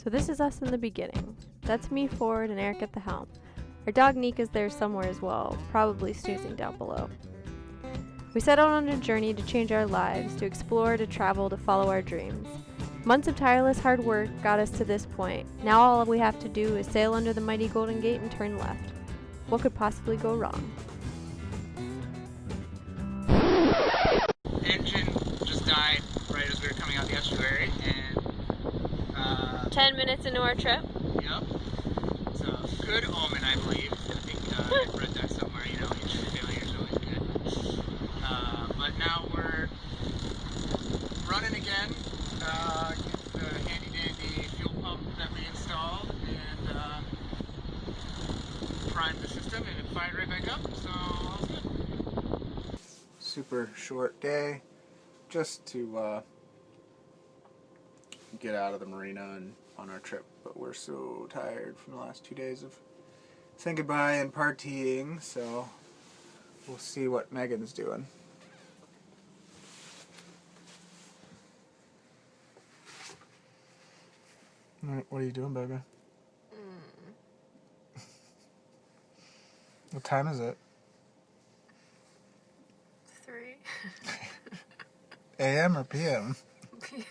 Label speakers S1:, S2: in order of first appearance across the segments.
S1: So this is us in the beginning. That's me forward and Erik at the helm. Our dog Nikka's there somewhere as well, probably snoozing down below. We set out on a journey to change our lives, to explore, to travel, to follow our dreams. Months of tireless hard work got us to this point. Now all we have to do is sail under the mighty Golden Gate and turn left. What could possibly go wrong?
S2: Engine just died right as we were coming out the estuary, and
S1: 10 minutes into our trip.
S2: Yep. It's a good omen, I believe. I think I've read that somewhere, you know, engine failure is always good. But now we're running again. The handy dandy fuel pump that we installed and primed the system, and it fired right back up, so all's good. Super short day, just to get out of the marina and on our trip, but we're so tired from the last 2 days of saying goodbye and partying, so we'll see what Megan's doing. What are you doing, baby? What time is it?
S1: 3
S2: AM or PM?
S1: p.m.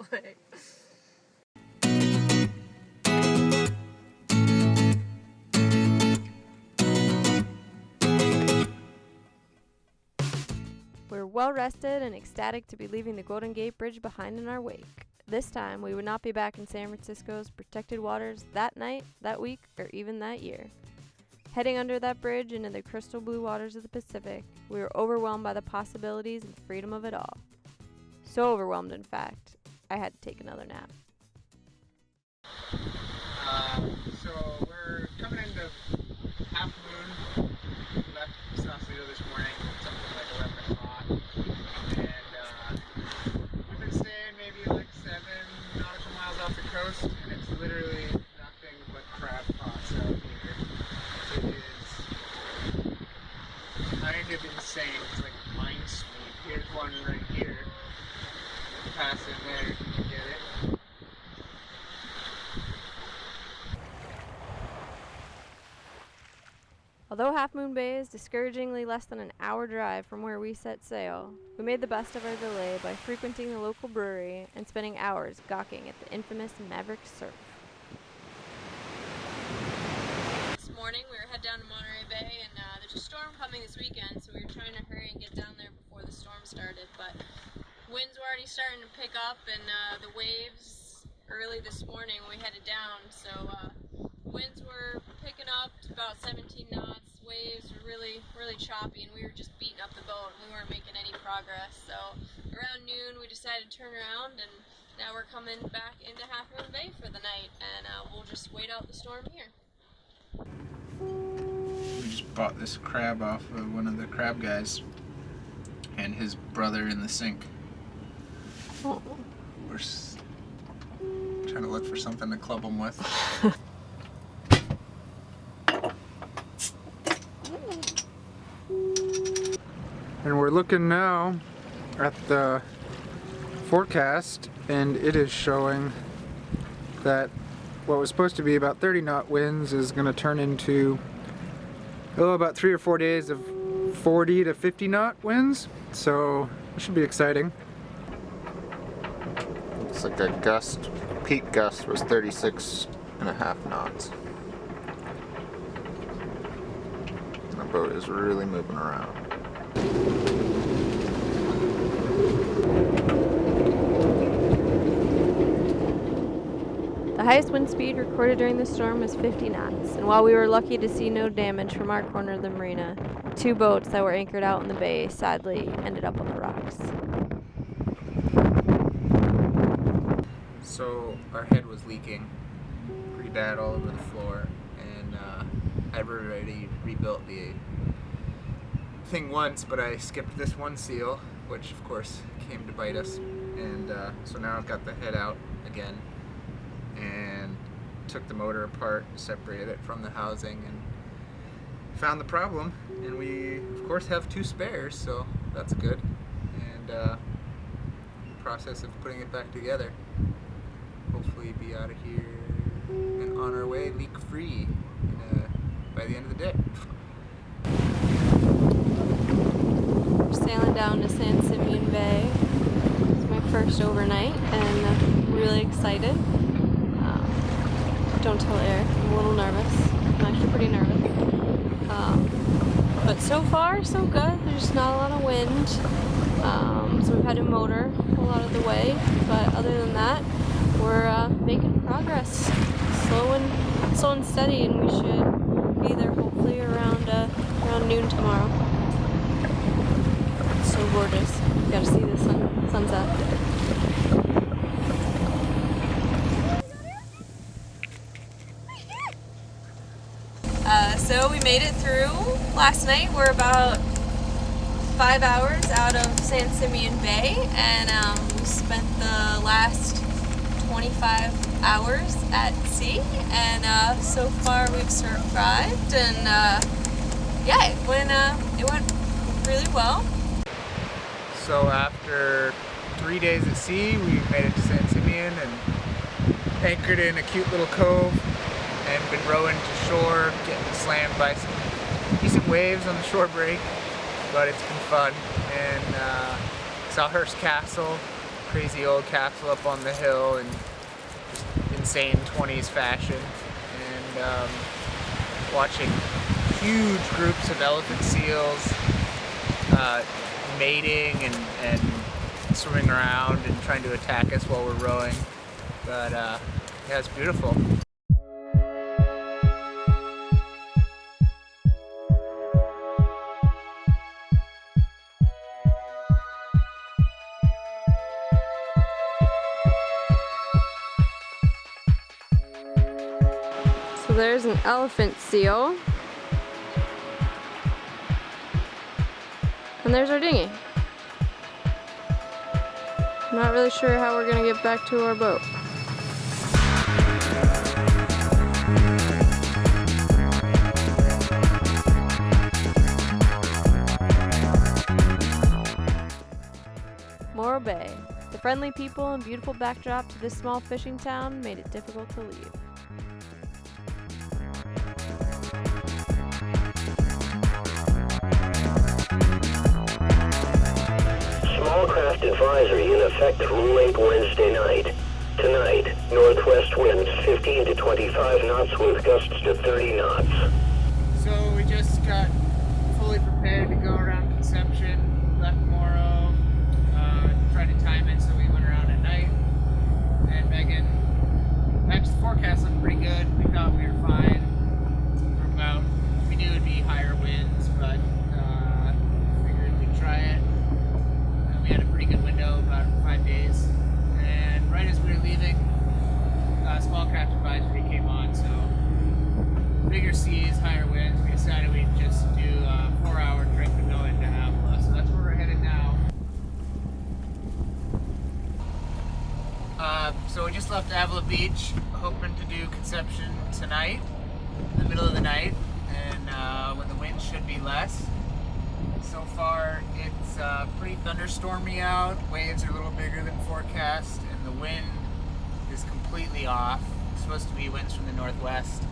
S1: Wait. We're well rested and ecstatic to be leaving the Golden Gate Bridge behind in our wake. This time, we would not be back in San Francisco's protected waters that night, that week, or even that year. Heading under that bridge into the crystal blue waters of the Pacific, we were overwhelmed by the possibilities and freedom of it all. So overwhelmed, in fact, I had to take another nap.
S2: So we're coming into half moon. We left Sausolito this morning, something like 11 o'clock. And we've been staying maybe like 7 nautical miles off the coast, and it's literally nothing but crab pots out here. It is kind of insane. It's like a mine sweep. Here's one right here. Pass in there, you can get it.
S1: Although Half Moon Bay is discouragingly less than an hour drive from where we set sail, we made the best of our delay by frequenting the local brewery and spending hours gawking at the infamous Maverick surf. This morning we were headed down to Morro Bay, and there's a storm coming this weekend, so we were trying to hurry and get down there before the storm started, but winds were already starting to pick up, and the waves early this morning when we headed down, so winds were picking up to about 17 knots. Waves were really choppy, and we were just beating up the boat, and we weren't making any progress. So around noon we decided to turn around, and now we're coming back into Half Moon Bay for the night, and we'll just wait out the storm here.
S2: We just bought this crab off of one of the crab guys and his brother in the sink.
S1: Oh.
S2: We're trying to look for something to club them with. And we're looking now at the forecast, and it is showing that what was supposed to be about 30 knot winds is going to turn into about 3 or 4 days of 40 to 50 knot winds, so it should be exciting.
S3: Looks like a peak gust was 36.5 knots. And the boat is really moving around.
S1: The highest wind speed recorded during the storm was 50 knots, and while we were lucky to see no damage from our corner of the marina, 2 boats that were anchored out in the bay sadly ended up on the rocks.
S2: So our head was leaking pretty bad all over the floor, and I've already rebuilt the thing once, but I skipped this one seal, which of course came to bite us, and so now I've got the head out again, and took the motor apart, separated it from the housing, and found the problem. And we of course have 2 spares, so that's good. And process of putting it back together. Hopefully be out of here and on our way leak-free by the end of the day.
S1: We're sailing down to San Simeon Bay. It's my first overnight and I'm really excited. Don't tell Eric, I'm a little nervous. I'm actually pretty nervous. But so far, so good. There's not a lot of wind. So we've had to motor a lot of the way. But other than that, we're making progress. Slow and steady, and we should be there hopefully around noon tomorrow. It's so gorgeous. You gotta see the sunset. So we made it through last night. We're about 5 hours out of San Simeon Bay, and we spent the last 25 hours at sea, and so far we've survived, and yeah, it went really well.
S2: So after 3 days at sea, we made it to San Simeon and anchored in a cute little cove and been rowing to shore, getting slammed by some decent waves on the shore break, but it's been fun. And Sawhurst Castle, crazy old castle up on the hill in just insane 20s fashion, and watching huge groups of elephant seals mating and swimming around and trying to attack us while we're rowing. But yeah, it's beautiful.
S1: So there's an elephant seal. And there's our dinghy. I'm not really sure how we're gonna get back to our boat. Morro Bay. The friendly people and beautiful backdrop to this small fishing town made it difficult to leave.
S4: Small craft advisory in effect from late Wednesday night. Tonight, northwest winds 15 to 25 knots with gusts to 30 knots.
S2: So we just got fully prepared to go around Conception, left Morro, tried to time it so we went around at night. And Megan, actually the forecast looked pretty good. We thought we were fine for about, we knew it would be higher winds, but figured we'd try it. We had a pretty good window, about 5 days. And right as we were leaving, small craft advisory came on, so bigger seas, higher winds. We decided we'd just do a 4-hour trip to go into Avila, so that's where we're headed now. So we just left Avila Beach, hoping to do Conception tonight, in the middle of the night, and when the wind should be less. So far, it's pretty thunderstormy out. Waves are a little bigger than forecast, and the wind is completely off. It's supposed to be winds from the northwest,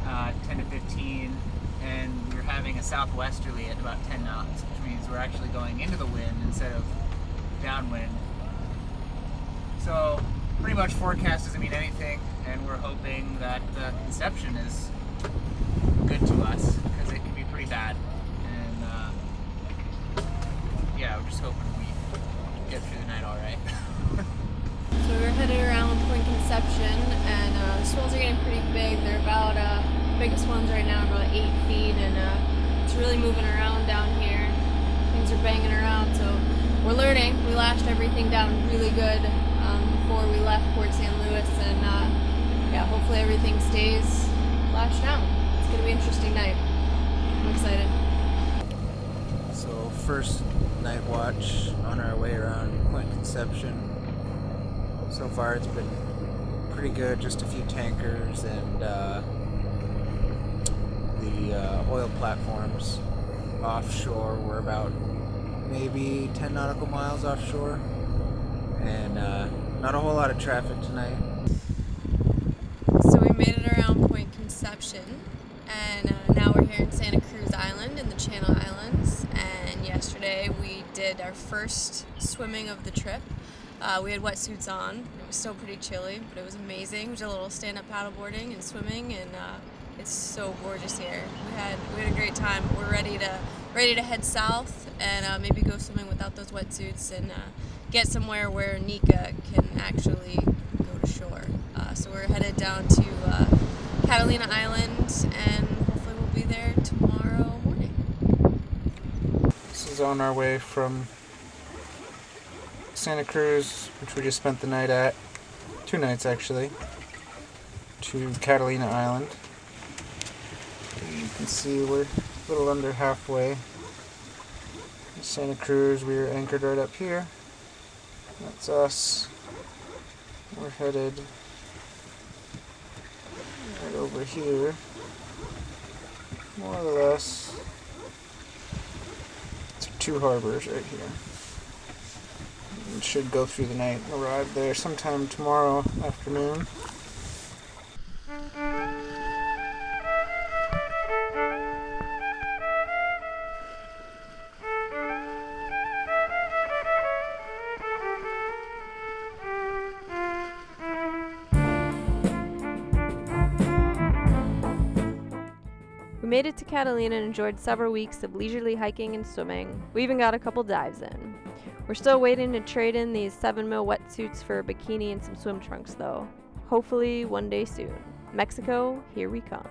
S2: 10 to 15, and we're having a southwesterly at about 10 knots, which means we're actually going into the wind instead of downwind. So pretty much forecast doesn't mean anything, and we're hoping that the Conception is good to us, because it can be pretty bad. Yeah, we're just hoping we get through the night all right.
S1: So we're headed around Point Conception, and the swells are getting pretty big. They're about, the biggest ones right now are about 8 feet, and it's really moving around down here. Things are banging around, so we're learning. We lashed everything down really good before we left Port St. Louis, and yeah, hopefully everything stays lashed down. It's going to be an interesting night. I'm excited.
S2: So first night watch on our way around Point Conception. So far it's been pretty good, just a few tankers and the oil platforms offshore. We're about maybe 10 nautical miles offshore, and not a whole lot of traffic tonight.
S1: So we made it around Point Conception, and now we're here in Santa Cruz Island in the Channel Islands. And yesterday we did our first swimming of the trip. We had wetsuits on. It was still pretty chilly, but it was amazing. We did a little stand-up paddleboarding and swimming, and it's so gorgeous here. We had a great time. We're ready to head south and maybe go swimming without those wetsuits and get somewhere where Nikka can actually go to shore. So we're headed down to Catalina Island, and hopefully we'll be there tomorrow morning.
S2: This is on our way from Santa Cruz, which we just spent the night at, 2 nights actually, to Catalina Island. You can see we're a little under halfway. In Santa Cruz, we are anchored right up here. That's us. We're headed right over here, more or less. It's 2 harbors right here. We should go through the night and arrive there sometime tomorrow afternoon.
S1: We made it to Catalina and enjoyed several weeks of leisurely hiking and swimming. We even got a couple dives in. We're still waiting to trade in these 7mm wetsuits for a bikini and some swim trunks though. Hopefully one day soon. Mexico, here we come.